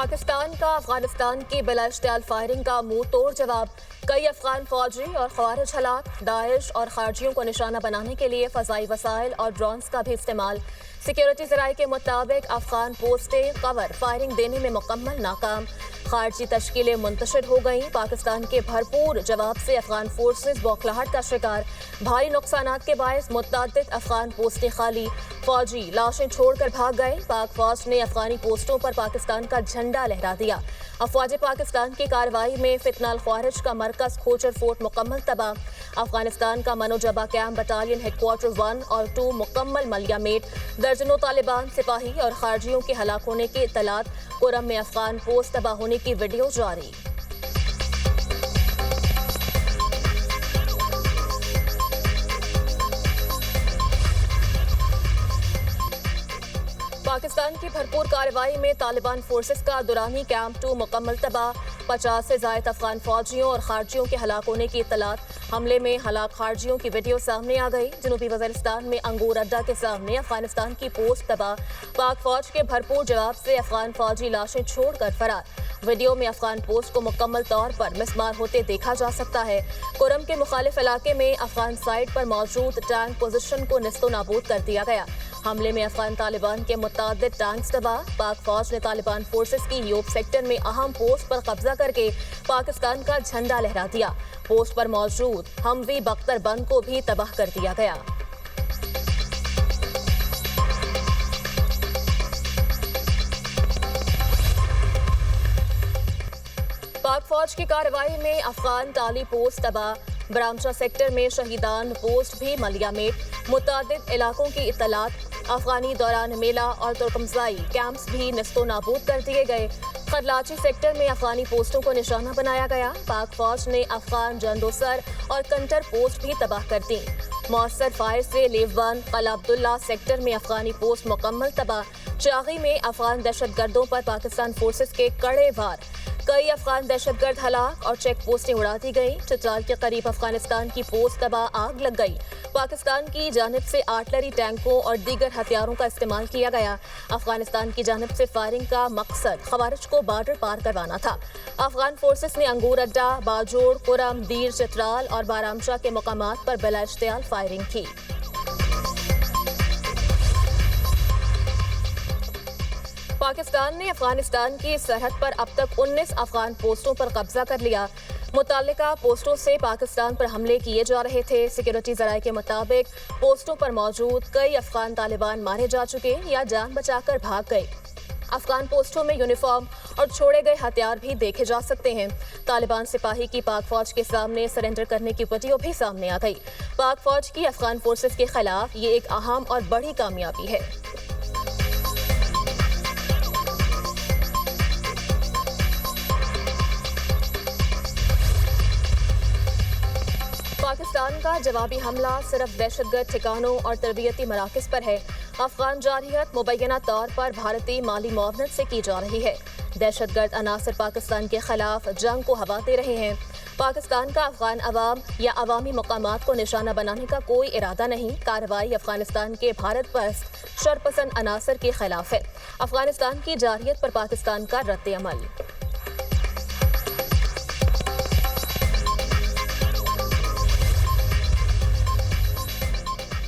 पाकिस्तान का अफगानिस्तान की बिला इश्तियाल फायरिंग का मुंह तोड़ जवाब। कई अफगान फौजी और ख्वारिज हलाक। दाइश और खारजियों को निशाना बनाने के लिए फ़ज़ाई वसाइल और ड्रोन्स का भी इस्तेमाल। सिक्योरिटी ज़राए के मुताबिक अफगान पोस्टें कवर फायरिंग देने में मुकम्मल नाकाम। खारजी तश्कीलें मुंतशिर हो गईं। पाकिस्तान के भरपूर जवाब से अफगान फोर्सेस बौखलाहट का शिकार। भारी नुकसानात के बायस मुतअद्दिद अफगान पोस्टें खाली। फौजी लाशें छोड़कर भाग गए। पाक फौज ने अफगानी पोस्टों पर पाकिस्तान का झंडा लहरा दिया। अफवाज पाकिस्तान की कार्रवाई में फितनाल ख्वारिज का मरकज खोचर फोर्ट मुकम्मल तबाह। अफगानिस्तान का मनोजबा कैंप बटालियन हेडक्वार्टर 1 और 2 मुकम्मल मलियामेट। दर्जनों तालिबान सिपाही और खारजियों के हलाक होने की इत्तलात। कुरम में अफगान पोस्ट तबाह होने की वीडियो जारी। पाकिस्तान की भरपूर कार्रवाई में तालिबान फोर्सेस का दुरानी कैंप 2 मुकम्मल तबाह। 50 से ज़ायद अफगान फौजियों और खारजियों के हलाक होने की इत्तलात। हमले में हलाक खारजियों की वीडियो सामने आ गई। जनूबी वज़ीरिस्तान में अंगूर अड्डा के सामने अफगानिस्तान की पोस्ट तबाह। पाक फौज के भरपूर जवाब से अफगान फौजी लाशें छोड़कर फरार। वीडियो में अफगान पोस्ट को मुकम्मल तौर पर मिसमार होते देखा जा सकता है। कुरम के मुखालिफ इलाके में अफगान साइड पर मौजूद टैंक पोजीशन को निस्तो नाबूद कर दिया गया। हमले में अफगान तालिबान के मुतअद्दिद टैंक्स तबाह। पाक फौज ने तालिबान फोर्सेस की योब सेक्टर में अहम पोस्ट पर कब्जा करके पाकिस्तान का झंडा लहरा दिया। पोस्ट पर मौजूद हमवी बख्तर बंद को भी तबाह कर दिया गया। पाक फौज की कार्रवाई में अफगान ताली पोस्ट तबाह। बरामचा सेक्टर में शहीदान पोस्ट भी मलियामेट। मुतअद्दिद इलाकों की इत्तलात। अफगानी दौरान मेला और तुर्कमजाई कैंप्स भी निस्तो नाबूद कर दिए गए। खरलाची सेक्टर में अफगानी पोस्टों को निशाना बनाया गया। पाक फौज ने अफगान जंदोसर और कंटर पोस्ट भी तबाह कर दी। मौसर फायर से लेवन कला अब्दुल्ला सेक्टर में अफगानी पोस्ट मुकम्मल तबाह। चागी में अफगान दहशतगर्दों पर पाकिस्तान फोर्सेस के कड़े वार। कई अफगान दहशतगर्द हलाक और चेक पोस्टें उड़ा दी गई। चित्राल के करीब अफगानिस्तान की पोस्ट तबाह आग लग गई। पाकिस्तान की जानिब से आर्टिलरी टैंकों और दीगर हथियारों का इस्तेमाल किया गया। अफगानिस्तान की जानिब से फायरिंग का मकसद खवारिज को बॉर्डर पार करवाना था। अफगान फोर्सेस ने अंगूर अड्डा, बाजोड़, कुरम, दीर, चित्राल और बारामशाह के मकामात पर बिला इश्तियाल फायरिंग की। पाकिस्तान ने अफगानिस्तान की सरहद पर अब तक 19 अफगान पोस्टों पर कब्जा कर लिया। मुताल्लिका पोस्टों से पाकिस्तान पर हमले किए जा रहे थे। सिक्योरिटी ज़राए के मुताबिक पोस्टों पर मौजूद कई अफगान तालिबान मारे जा चुके या जान बचाकर भाग गए। अफगान पोस्टों में यूनिफॉर्म और छोड़े गए हथियार भी देखे जा सकते हैं। तालिबान सिपाही की पाक फौज के सामने सरेंडर करने की वीडियो भी सामने आ गई। पाक फौज की अफगान फोर्सेस के खिलाफ ये एक अहम और बड़ी कामयाबी है। पाकिस्तान का जवाबी हमला सिर्फ दहशतगर्द ठिकानों और तरबियती मराकज़ पर है। अफगान जारहियत मुबैना तौर पर भारतीय माली मुआवनत से की जा रही है। दहशतगर्द अनासर पाकिस्तान के खिलाफ जंग को हवा दे रहे हैं। पाकिस्तान का अफगान अवाम या अवामी मकामात को निशाना बनाने का कोई इरादा नहीं। कार्रवाई अफगानिस्तान के भारत परस्त शरपसंद अनासर के खिलाफ है। अफगानिस्तान की जारहियत पर पाकिस्तान का रद्द अमल।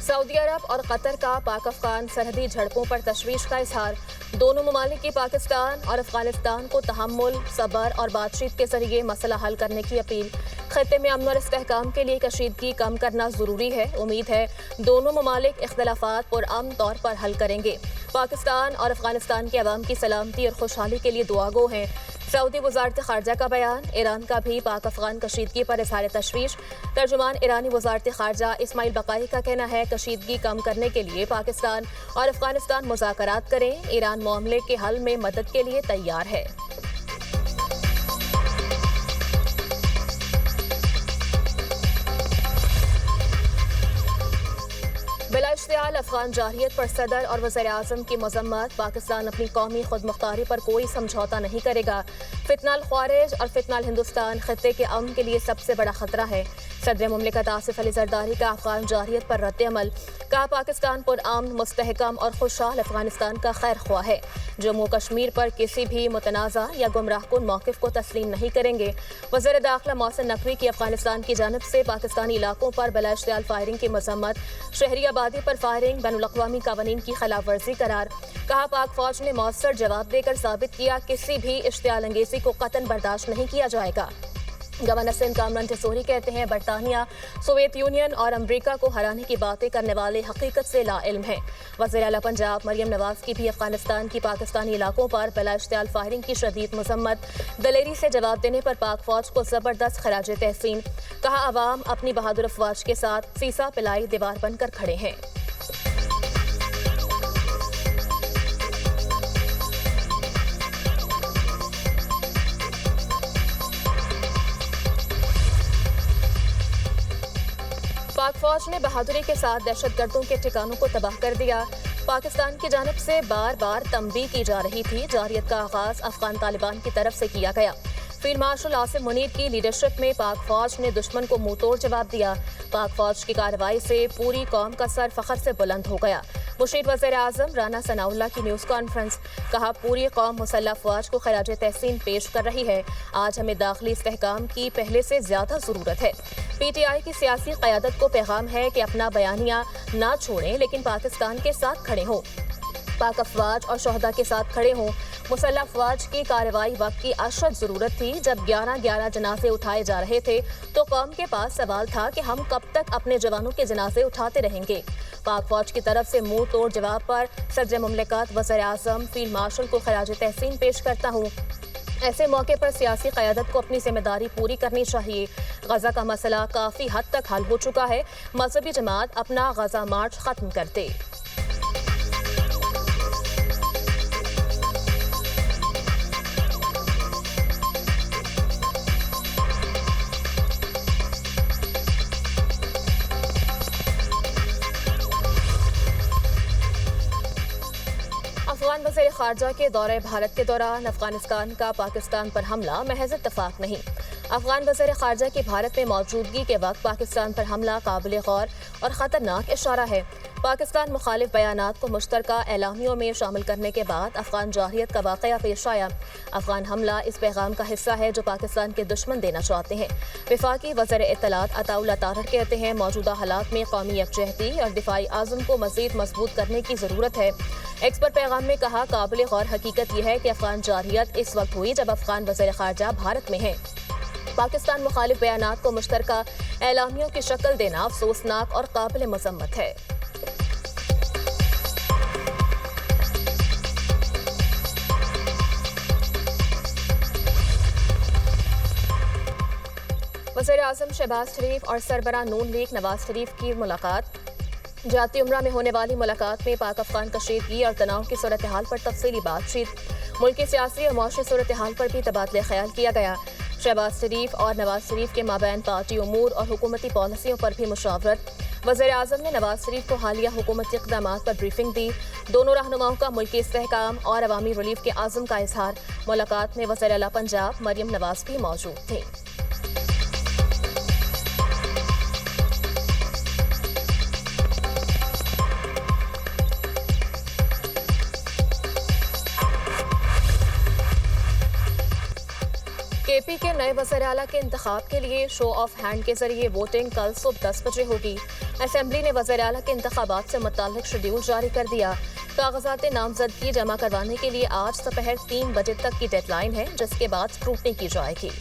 सऊदी अरब और कतर का पाक अफगान सरहदी झड़पों पर तशवीश का इजहार। दोनों ममालिक की पाकिस्तान और अफगानिस्तान को तहम्मुल, सब्र और बातचीत के जरिए मसला हल करने की अपील। खत्ते में अमन और इस्तेहकाम के लिए कशीदगी कम करना ज़रूरी है। उम्मीद है दोनों ममालिक इख्तिलाफात पुरअमन तौर पर हल करेंगे। पाकिस्तान और अफगानिस्तान के अवाम की सलामती और खुशहाली के लिए दुआगो हैं। सऊदी वज़ारत ख़ारजा का बयान। ईरान का भी पाक अफगान कशीदगी पर इज़हार तशवीश। तर्जुमान ईरानी वज़ारत ख़ारजा इस्माइल बक़ाई का कहना है कशीदगी कम करने के लिए पाकिस्तान और अफगानिस्तान मुज़ाकरात करें। ईरान मामले के हल में मदद के लिए तैयार है। बिला इश्तियाल अफगान जारहियत पर सदर और वज़ीर आज़म की मज़म्मत। पाकिस्तान अपनी कौमी खुद मुख्तारी पर कोई समझौता नहीं करेगा। फितनाल ख्वारिज और फितनाल हिंदुस्तान खत्ते के अमन के लिए सबसे बड़ा खतरा है। सदर मुमलिकत आसिफ अली जरदारी का अफगान जारियत पर रद्द अमल। कहा पाकिस्तान पुरअमन, मुस्तहकम और खुशहाल अफगानिस्तान का खैर ख्वाह है। जम्मू कश्मीर पर किसी भी मुतनाज़ा या गुमराहकुन मौक़िफ़ को तस्लीम नहीं करेंगे। वज़ीर दाखिला मोहसिन नकवी की अफगानिस्तान की जानिब से पाकिस्तानी इलाकों पर बिलाइश्तियाल फायरिंग की मजम्मत। शहरी आबादी पर फायरिंग बैनुल-अक़वामी क़वानीन की खिलाफ वर्जी करार। कहा पाक फौज ने मौसर जवाब देकर साबित किया किसी भी इश्तियाल अंगेज़ी को कतन बर्दाश्त नहीं किया जाएगा। गवर्नर सिंध कामरान टिसोरी कहते हैं बरतानिया, सोवियत यूनियन और अमरीका को हराने की बातें करने वाले हकीकत से लाइल्म हैं। वज़ीर आला पंजाब मरियम नवाज की भी अफगानिस्तान की पाकिस्तानी इलाकों पर बिलाइश्तियाल फायरिंग की शदीद मजम्मत। दलेरी से जवाब देने पर पाक फौज को जबरदस्त खराज तहसीन। कहा अवाम अपनी बहादुर अफवाज के साथ सीसा पिलाई दीवार बनकर खड़े हैं। पाक फौज ने बहादुरी के साथ दहशतगर्दों के ठिकानों को तबाह कर दिया। पाकिस्तान की जानिब से बार बार तंबीह की जा रही थी। जारियत का आगाज अफगान तालिबान की तरफ से किया गया। फील्ड मार्शल आसिम मुनीर की लीडरशिप में पाक फौज ने दुश्मन को मुंह तोड़ जवाब दिया। पाक फौज की कार्रवाई से पूरी कौम का सर फखर से बुलंद हो गया। मुशीर वज़ीर आज़म राना सनाउल्लाह की न्यूज़ कॉन्फ्रेंस। कहा पूरी कौम मुसल्लह अफवाज को खराज तहसीन पेश कर रही है। आज हमें दाखिली इस्तेहकाम की पहले से ज्यादा ज़रूरत है। PTI की सियासी क़यादत को पैगाम है कि अपना बयानिया ना छोड़ें लेकिन पाकिस्तान के साथ खड़े हों। पाक अफवाज और शहदा के साथ खड़े हों। मुसल्लह अफवाज की कार्रवाई वक्त की अशद ज़रूरत थी। जब 11-11 जनाजे उठाए जा रहे थे तो कौम के पास सवाल था कि हम कब तक अपने जवानों के जनाजे उठाते रहेंगे। पाक फौज की तरफ से मुंह तोड़ जवाब पर सदर मुमलिकत वज़ीर आज़म फील्ड मार्शल को खराज तहसीन पेश करता हूँ। ऐसे मौके पर सियासी क़यादत को अपनी जिम्मेदारी पूरी करनी चाहिए। गजा का मसला काफ़ी हद तक हल हो चुका है। मजहबी जमात अपना गजा मार्च ख़त्म कर दे। अफगान वज़ीर ख़ारजा के दौरे भारत के दौरान अफगानिस्तान का पाकिस्तान पर हमला महज इत्तफाक नहीं। अफगान वज़ीर ख़ारजा की भारत में मौजूदगी के वक्त पाकिस्तान पर हमला काबिल गौर और ख़तरनाक इशारा है। पाकिस्तान मुखालिफ बयानात को मुश्तरका एलामियों में शामिल करने के बाद अफगान जारियत का वाक़या पेश आया। अफगान हमला इस पैगाम का हिस्सा है जो पाकिस्तान के दुश्मन देना चाहते हैं। वफाकी वज़ीर इत्तलात अताउल्लाह तारड़ कहते हैं मौजूदा हालात में कौमी यकजहती और दिफाई आज़म को मज़ीद मजबूत करने की ज़रूरत है। एक्स पर पैगाम में कहा काबिल गौर हकीकत यह है कि अफगान जारियत इस वक्त हुई जब अफगान वज़ीर ख़ारजा भारत में है। पाकिस्तान मुखालिफ बयानात को मुश्तरका एलामियों की शक्ल देना अफसोसनाक और काबिल मज़म्मत है। वज़ीर आज़म शहबाज शरीफ और सरबराह नून लीग नवाज शरीफ की मुलाकात। जाती उम्रा में होने वाली मुलाकात में पाक अफगान कशीदगी और तनाव की सूरत हाल पर तफसीली बातचीत। मुल्क की सियासी और मौसमी सूरत हाल पर भी तबादला ख्याल किया गया। शहबाज शरीफ और नवाज शरीफ के माबैन पार्टी उमूर और हुकूमती पॉलिसियों पर भी मुशावरत। वज़ीर आज़म ने नवाज शरीफ को हालिया हुकूमती इक़दामात पर ब्रीफिंग दी। दोनों रहनुमाओं का मुल्की इस्तेहकाम और अवामी रिलीफ के आज़म का इजहार। मुलाकात में वज़ीर आला पंजाब मरियम नवाज भी मौजूद थी। KP के नए वज़ीर आला के इंतखाब के लिए शो ऑफ हैंड के जरिए वोटिंग कल सुबह 10 बजे होगी। असेंबली ने वज़ीर आला के इंतखाबात से मुताल्लिक शेड्यूल जारी कर दिया। कागजात नामजदगी जमा करवाने के लिए आज दोपहर 3 बजे तक की डेडलाइन है, जिसके बाद स्क्रूटनी की जाएगी।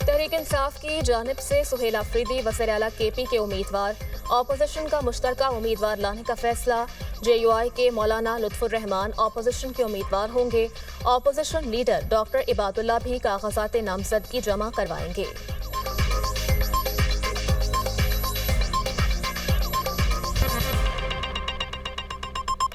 तहरीक इंसाफ की जानिब से सुहेल अफरीदी वज़ीर आला KP के उम्मीदवार। ऑपोजिशन का मुश्तरका उम्मीदवार लाने का फैसला। JUI के मौलाना लुत्फुर रहमान ऑपोजिशन के उम्मीदवार होंगे। ऑपोजिशन लीडर डॉक्टर इबादुल्ला भी कागजात नामजदगी जमा करवाएंगे।